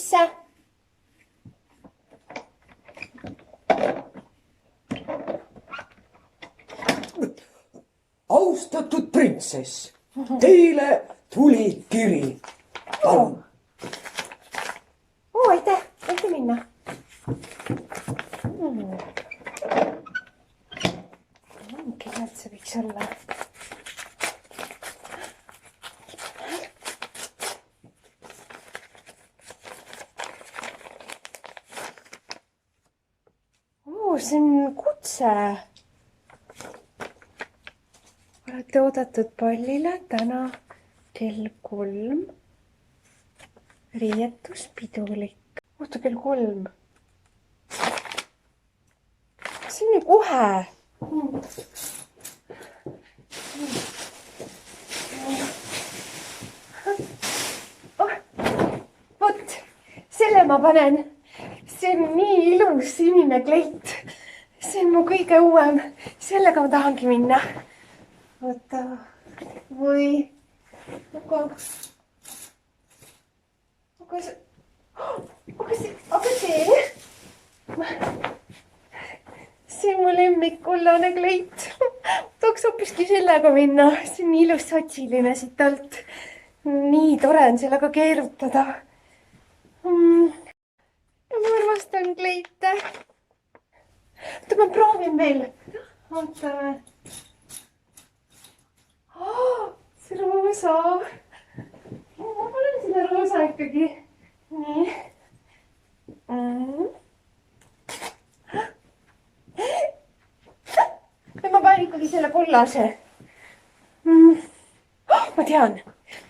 sisse. Austatud printsess, teile tuli kiri. Palun. Aitäh, võite minna. Kellelt see võiks olla? See on kutse. Olete oodatud pallile täna kell 3. Riietus pidulik. Oota, kell 3. See on ju kohe. Vot, selle ma panen. See on nii ilus sinine kleit. See on mu kõige uuem. Sellega ma tahangi minna. Oota. Või. Aga see. See on mu lemmikullane kleit. Tahaks hoopiski sellega minna. See on nii ilus sotsiline siit alt. Nii tore on sellega keerutada. Ma armastan kleite. Oota, ma proovin veel. Ootame. See roosa. Ma panen selle roosa ikkagi. Nii. Ja ma panen ikkagi selle kollase. Ma tean.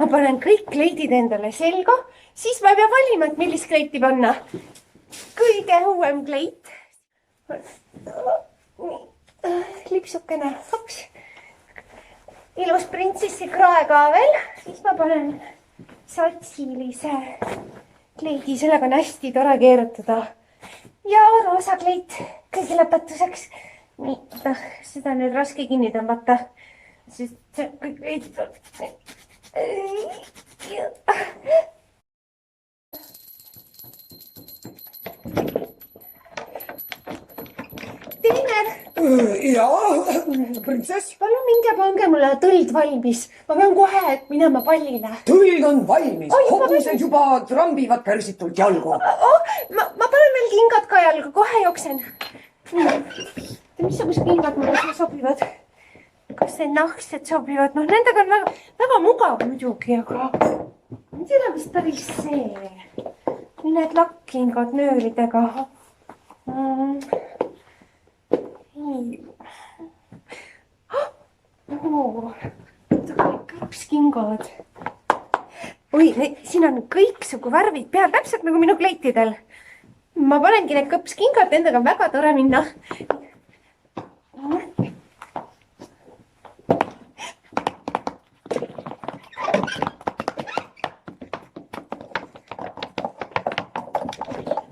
Ma panen kõik kleidid endale selga. Siis ma ei pea valima, et millist kleiti panna. Kõige uuem kleit. Lipsukene. Hops. Ilus printsessi krae ka veel. Siis ma panen satsilise kleidi. Sellega on hästi tore keerutada. Ja roosa kleit kõige lõpetuseks. Nii, seda on nüüd raske kinni tõmbata. Sest see kõik kleidid on. Teener! Jaa, printsess? Palun minge pange mulle tõld valmis. Ma pean kohe minema pallile. Tõld on valmis. Hobused juba trambivad kärsitult jalgu. Ma panen veel kingad ka jalga. Kohe jooksen. Missugused kingad mulle sobivad? Kas need nahksed sobivad? No nendega on väga mugav muidugi, aga ma ei tea vist päris see. Need lakkingad nöölidega. Kõpskingad. Oi, siin on kõiksugu värvid peal, täpselt nagu minu kleitidel. Ma panengi need kõpskingad, endaga on väga tore minna.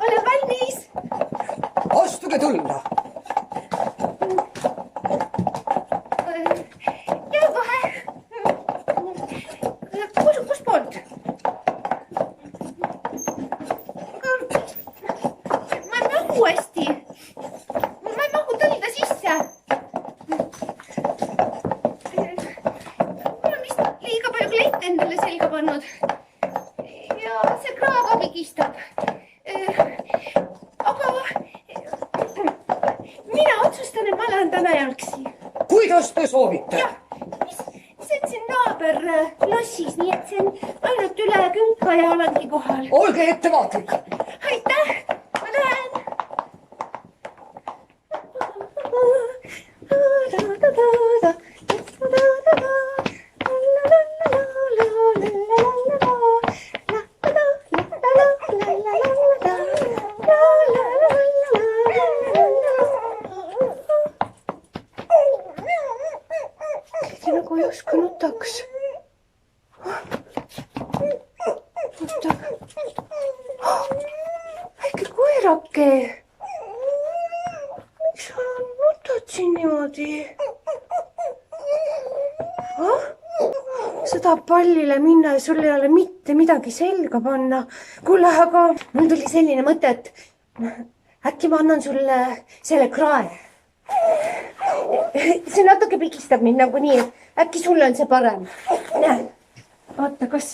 Olen valmis! Astuge tulla! Endale selga pannud. Ja see krae ka pigistab. Aga mina otsustan, et ma lähen täna jalgsi. Kuidas te soovite? Jah, see on siin naaber lossis, nii et see on ainult üle künka ja olengi kohal. Olge ettevaatlik. Aitäh, ma lähen. Nagu justkui nutaks. Väike koerake. Miks sa nutad siin niimoodi? Sa tahab pallile minna ja sul ei ole mitte midagi selga panna. Kuule, aga mul tuli selline mõte, et äkki ma annan sulle selle krae. See natuke pigistab mind nagunii. Äkki sulle on see parem? Näe, vaata, kas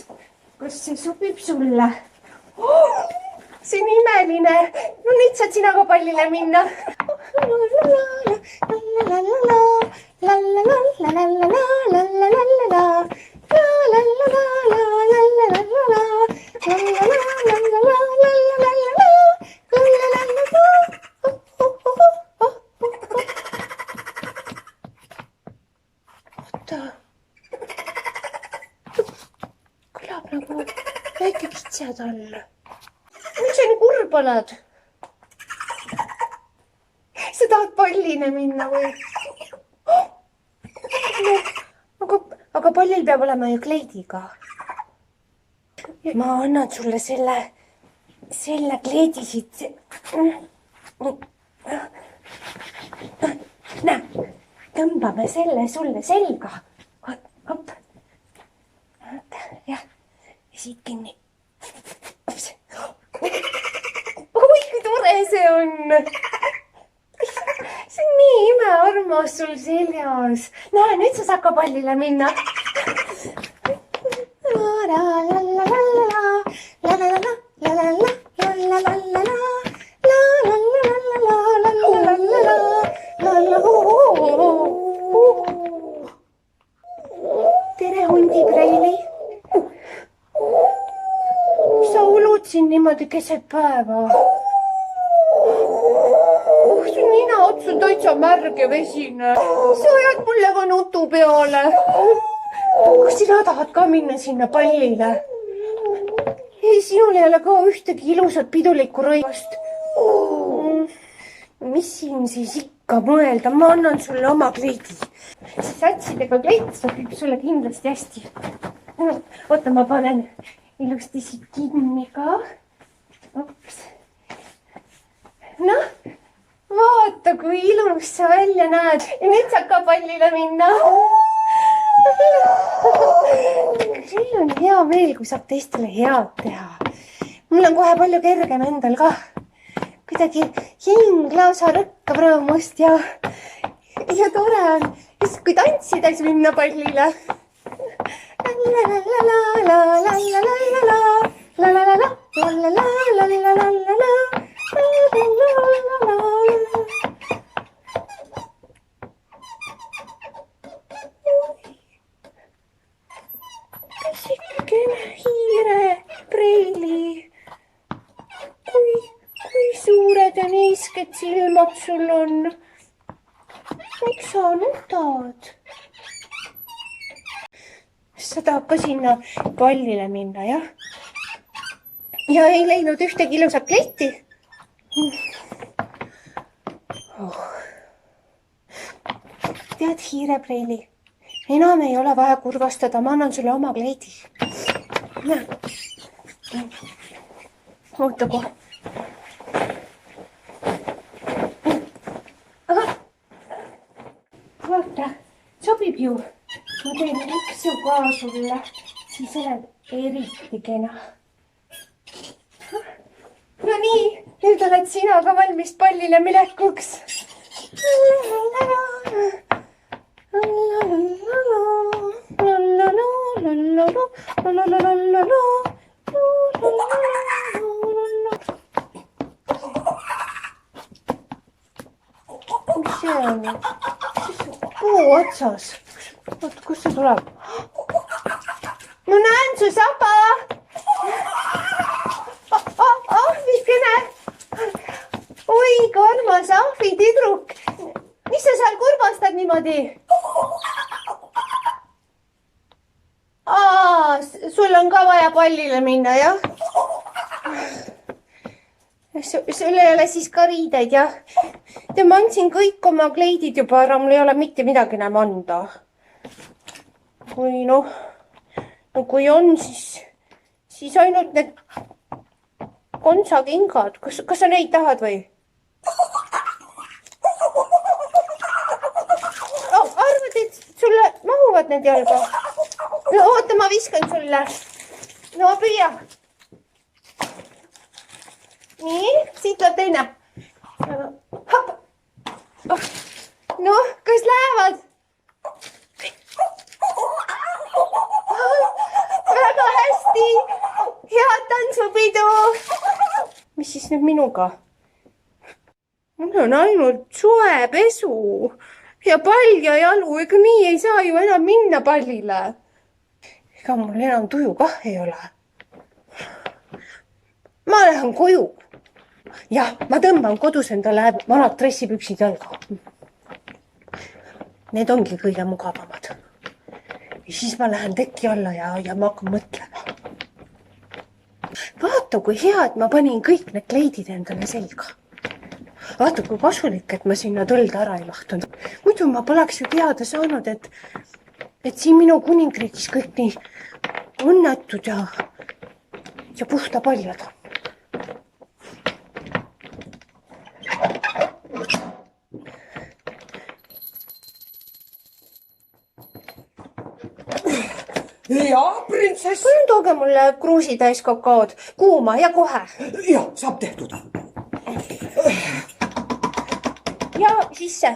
see sobib sulle? See on imeline. No nüüd saad sina ka pallile minna. Kõlab nagu väike kitsatall. Miks sa nii kurb oled? Sa tahad pallile minna või? Aga pallil peab olema ju kleidiga. Ma annan sulle selle kleidi siit. Näe, tõmbame selle sulle selga. Hopp. Jah, ja siit kinni. Oi, kui tore see on. See on nii imearmas sul seljas. Näe, nüüd sa saad ka pallile minna. Tere, hundi Preili. Sa ulud siin niimoodi keset päeva. Su nina ots on täitsa märg ja vesine. Sa ajad mulle ka nutu peale. Kas sina tahad ka minna sinna pallile? Ei, sinul ei ole ka ühtegi ilusat pidulikku rõivast. Mis siin siis ikka mõelda? Ma annan sulle oma kleidi. See satsidega kleit sobib sulle kindlasti hästi. Oota, ma panen ilusti siit kinni ka. Ops. Noh, vaata, kui ilus sa välja näed. Ja nüüd saab ka pallile minna. Küll on hea meel, kui saab teistele head teha. Mul on kohe palju kergem endal ka. Kuidagi hing lausa rõkkab rõõmust ja tore on. Just kui tantsides minna pallile. Pisikene hiire Preili. Kui suured ja niisked silmad sul on. Miks sa nutad? Sa tahad ka sinna pallile minna, jah? Ja ei leidnud ühtegi ilusat kleiti? Tead, hiire Preili, enam ei ole vaja kurvastada, ma annan sulle oma kleidi. Oota kohe. Vaata, sobib ju. Ma teen liksu ka sulle, siis oled eriti kena. No nii, nüüd oled sina ka valmis pallile minekuks. Mis see on? Puu otsas. Oota, kus see tuleb? Ma näen su saba! Ahvikene! Oi, kui armas ahvitidruk! Mis sa seal kurvastad niimoodi? Sul on ka vaja pallile minna, jah? Sul ei ole siis ka riideid, jah? Ma andsin kõik oma kleidid juba ära, mul ei ole mitte midagi enam anda. Kui kui on, siis ainult need kontsakingad. Kas sa neid tahad või? Arvad, et sulle mahuvad need jalga? no oota, ma viskan sulle. No püüa. Nii, siit tuleb teine. Noh, kas lähevad? Väga hästi. Head tantsupidu. Mis siis nüüd minuga? Mul on ainult suepesu ja pall ja jalu. Ega nii ei saa ju enam minna pallile. Ega mul enam tuju kah ei ole. Ma lähen koju. Jah, ma tõmban kodus endale vanad dressipüksid jalga. Need ongi kõige mugavamad. Ja siis ma lähen teki alla ja ma hakkan mõtlema. Vaata, kui hea, et ma panin kõik need kleidid endale selga. Vaata, kui kasulik, et ma sinna tõlda ära ei mahtunud. Muidu ma poleks ju teada saanud, et siin minu kuningriigis kõik nii õnnetud ja puhta paljad on. Ja, printsess. Palun tooge mulle kruusi täis kakaod, kuuma ja kohe. Ja, saab tehtud. Ja sisse.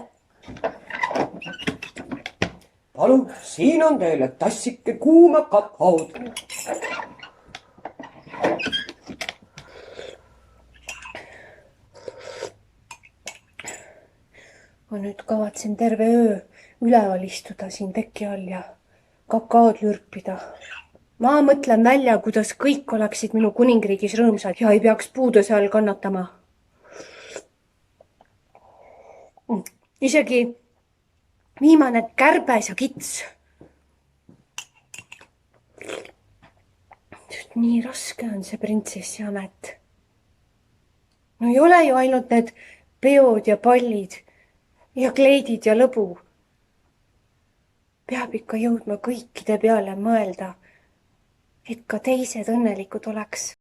Palun, siin on teile tassike kuuma kakaod. Ma nüüd kavatsen terve öö üleval istuda siin teki all ja kakaod lürpida. Ma mõtlen välja, kuidas kõik oleksid minu kuningriigis rõõmsad ja ei peaks puuduse all kannatama. Isegi viimane kärbes ja kits. Nii raske on see printsessi amet. No ei ole ju ainult need peod ja pallid ja kleidid ja lõbu. Peab ikka jõudma kõikide peale mõelda, et ka teised õnnelikud oleks.